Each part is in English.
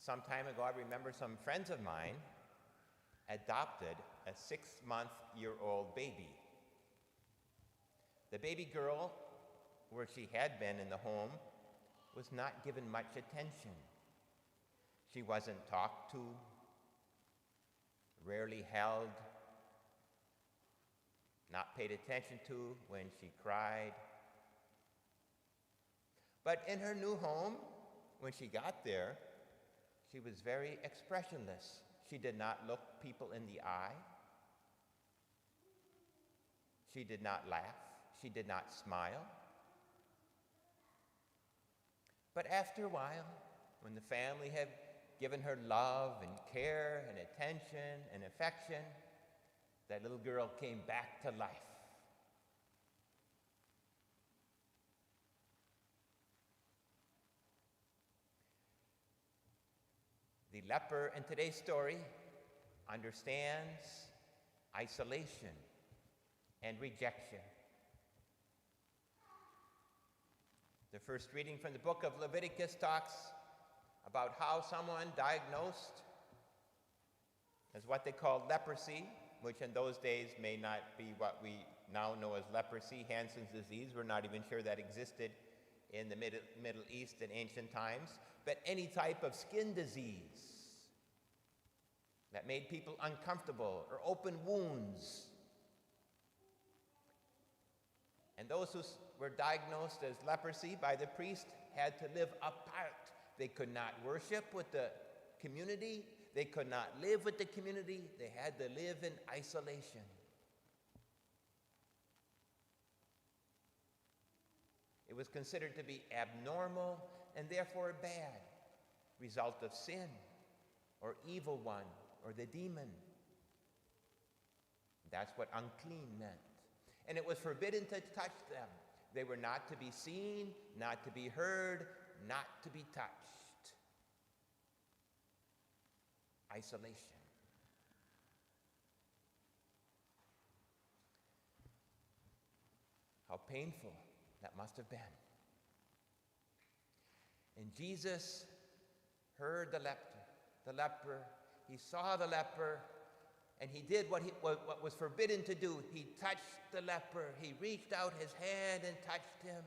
Some time ago, I remember some friends of mine adopted a 6-month-old baby. The baby girl, where she had been in the home, was not given much attention. She wasn't talked to, rarely held, not paid attention to when she cried. But in her new home, when she got there, she was very expressionless. She did not look people in the eye. She did not laugh. She did not smile. But after a while, when the family had given her love and care and attention and affection, that little girl came back to life. The leper in today's story understands isolation and rejection. The first reading from the book of Leviticus talks about how someone diagnosed as what they called leprosy, which in those days may not be what we now know as leprosy, Hansen's disease. We're not even sure that existed in the Middle East in ancient times, but any type of skin disease that made people uncomfortable, or open wounds. And those who were diagnosed as leprosy by the priest had to live apart. They could not worship with the community. They could not live with the community. They had to live in isolation. It was considered to be abnormal and therefore bad, result of sin or evil one or the demon. That's what unclean meant. And it was forbidden to touch them. They were not to be seen, not to be heard, not to be touched. Isolation. How painful that must have been. And Jesus heard the leper. He saw the leper, and he did what was forbidden to do. He touched the leper. He reached out his hand and touched him.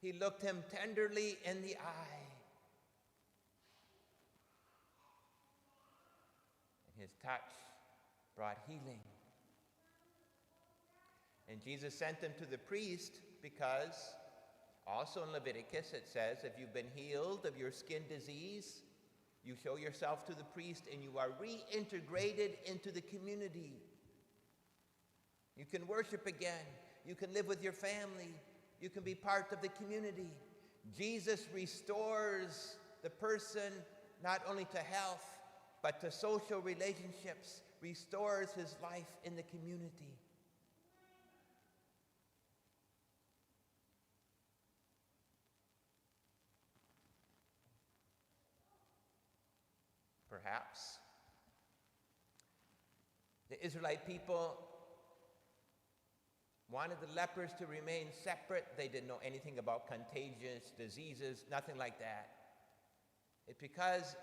He looked him tenderly in the eye. And his touch brought healing. And Jesus sent him to the priest because also in Leviticus it says, if you've been healed of your skin disease, you show yourself to the priest and you are reintegrated into the community. You can worship again. You can live with your family. You can be part of the community. Jesus restores the person not only to health, but to social relationships, restores his life in the community. Perhaps the Israelite people wanted the lepers to remain separate. They didn't know anything about contagious diseases, nothing like that. It's because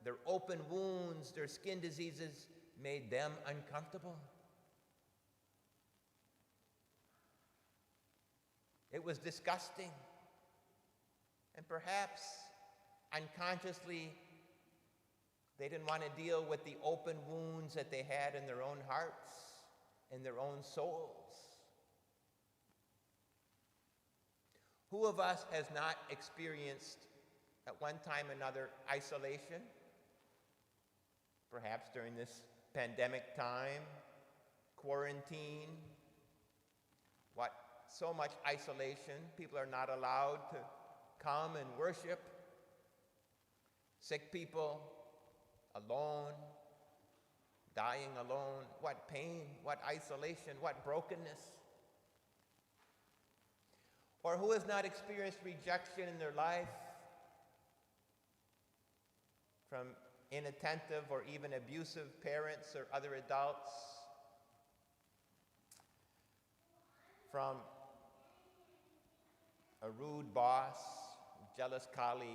their open wounds, their skin diseases made them uncomfortable. It was disgusting. And perhaps unconsciously, they didn't want to deal with the open wounds that they had in their own hearts, in their own souls. Who of us has not experienced at one time or another isolation? Perhaps during this pandemic time, quarantine, so much isolation. People are not allowed to come and worship. Sick people alone, dying alone. What pain, what isolation, what brokenness. Or who has not experienced rejection in their life from inattentive or even abusive parents or other adults, from a rude boss, jealous colleague,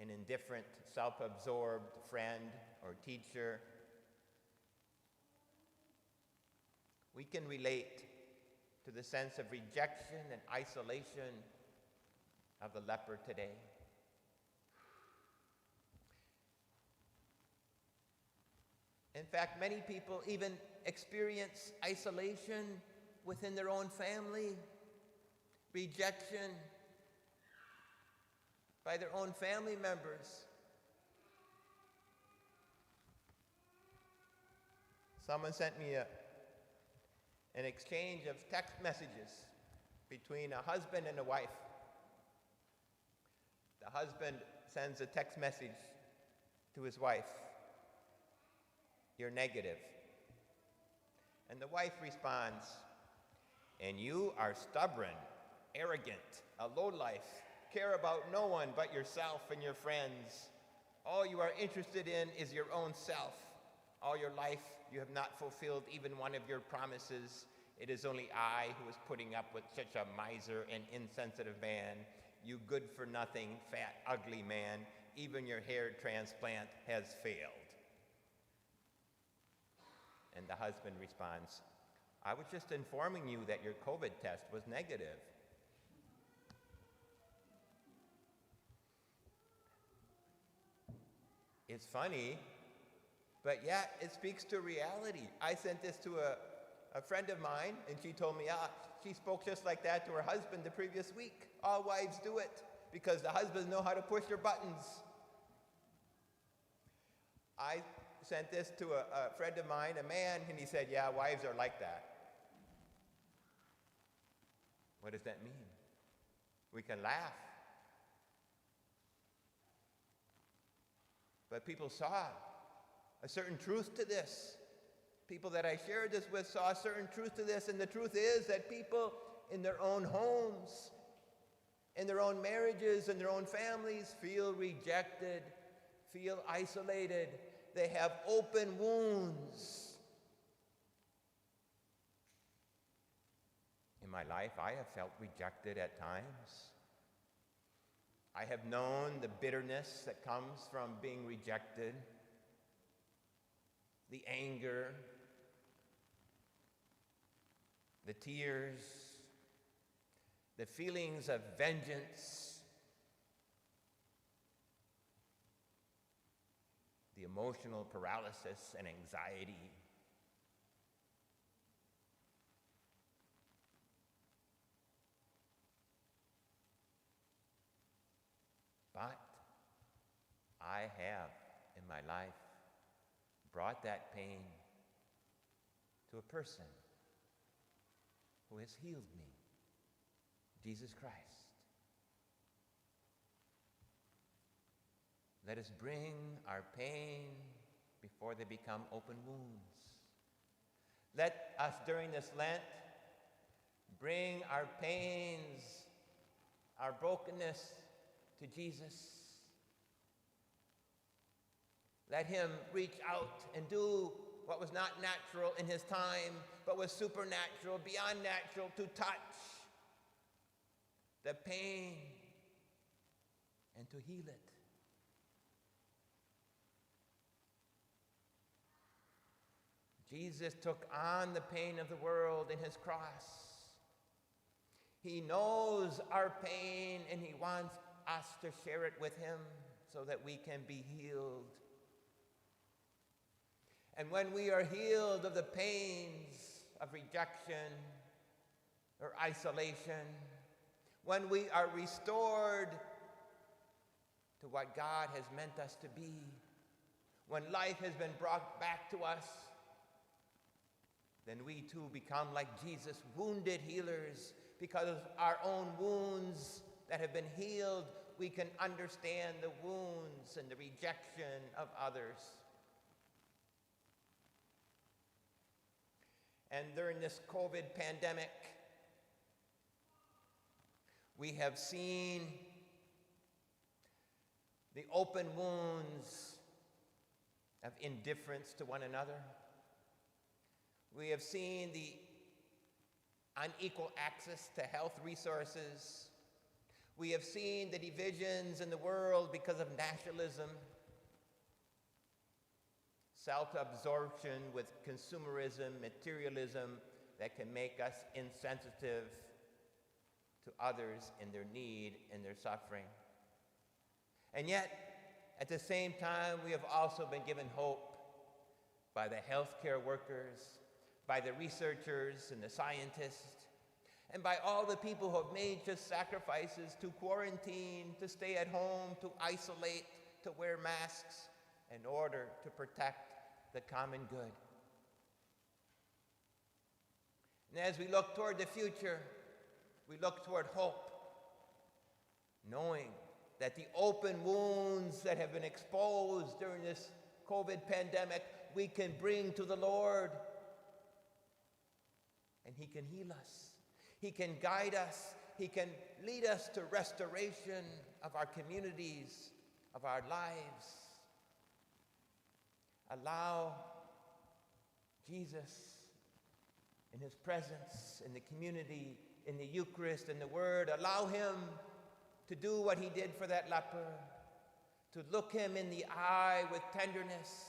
an indifferent, self-absorbed friend or teacher. We can relate to the sense of rejection and isolation of the leper today. In fact, many people even experience isolation within their own family, rejection by their own family members. Someone sent me an exchange of text messages between a husband and a wife. The husband sends a text message to his wife, "You're negative." And the wife responds, "And you are stubborn, arrogant, a lowlife, care about no one but yourself and your friends. All you are interested in is your own self. All your life you have not fulfilled even one of your promises. It is only I who is putting up with such a miser and insensitive man. You good-for-nothing, fat, ugly man. Even your hair transplant has failed." And the husband responds, "I was just informing you that your COVID test was negative." It's funny, but yet it speaks to reality. I sent this to a friend of mine, and she told me, she spoke just like that to her husband the previous week. All wives do it because the husbands know how to push your buttons. I sent this to a friend of mine, a man, and he said, "Yeah, wives are like that." What does that mean? We can laugh. But people saw a certain truth to this. People that I shared this with saw a certain truth to this, and the truth is that people in their own homes, in their own marriages, in their own families, feel rejected, feel isolated. They have open wounds. In my life, I have felt rejected at times. I have known the bitterness that comes from being rejected, the anger, the tears, the feelings of vengeance, the emotional paralysis and anxiety. But I have, in my life, brought that pain to a person who has healed me, Jesus Christ. Let us bring our pain before they become open wounds. Let us, during this Lent, bring our pains, our brokenness to Jesus. Let him reach out and do what was not natural in his time, but was supernatural, beyond natural, to touch the pain and to heal it. Jesus took on the pain of the world in his cross. He knows our pain, and he wants us to share it with him so that we can be healed. And when we are healed of the pains of rejection or isolation, when we are restored to what God has meant us to be, when life has been brought back to us, then we too become like Jesus, wounded healers. Because of our own wounds that have been healed, we can understand the wounds and the rejection of others. And during this COVID pandemic, we have seen the open wounds of indifference to one another. We have seen the unequal access to health resources. We have seen the divisions in the world because of nationalism, self-absorption with consumerism, materialism that can make us insensitive to others in their need and their suffering. And yet, at the same time, we have also been given hope by the healthcare workers, by the researchers and the scientists, and by all the people who have made just sacrifices to quarantine, to stay at home, to isolate, to wear masks in order to protect the common good. And as we look toward the future, we look toward hope, knowing that the open wounds that have been exposed during this COVID pandemic, we can bring to the Lord, and He can heal us. He can guide us. He can lead us to restoration of our communities, of our lives. Allow Jesus in His presence, in the community, in the Eucharist, in the Word. Allow Him to do what He did for that leper, to look him in the eye with tenderness.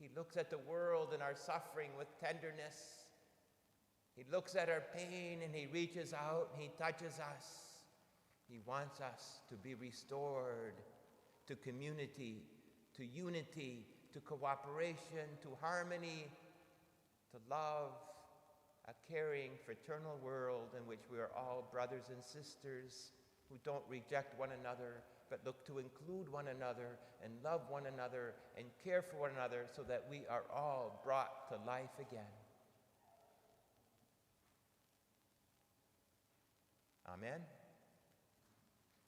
He looks at the world and our suffering with tenderness. He looks at our pain and He reaches out and He touches us. He wants us to be restored to community, to unity, to cooperation, to harmony, to love, a caring, fraternal world in which we are all brothers and sisters who don't reject one another, but look to include one another and love one another and care for one another so that we are all brought to life again. Amen.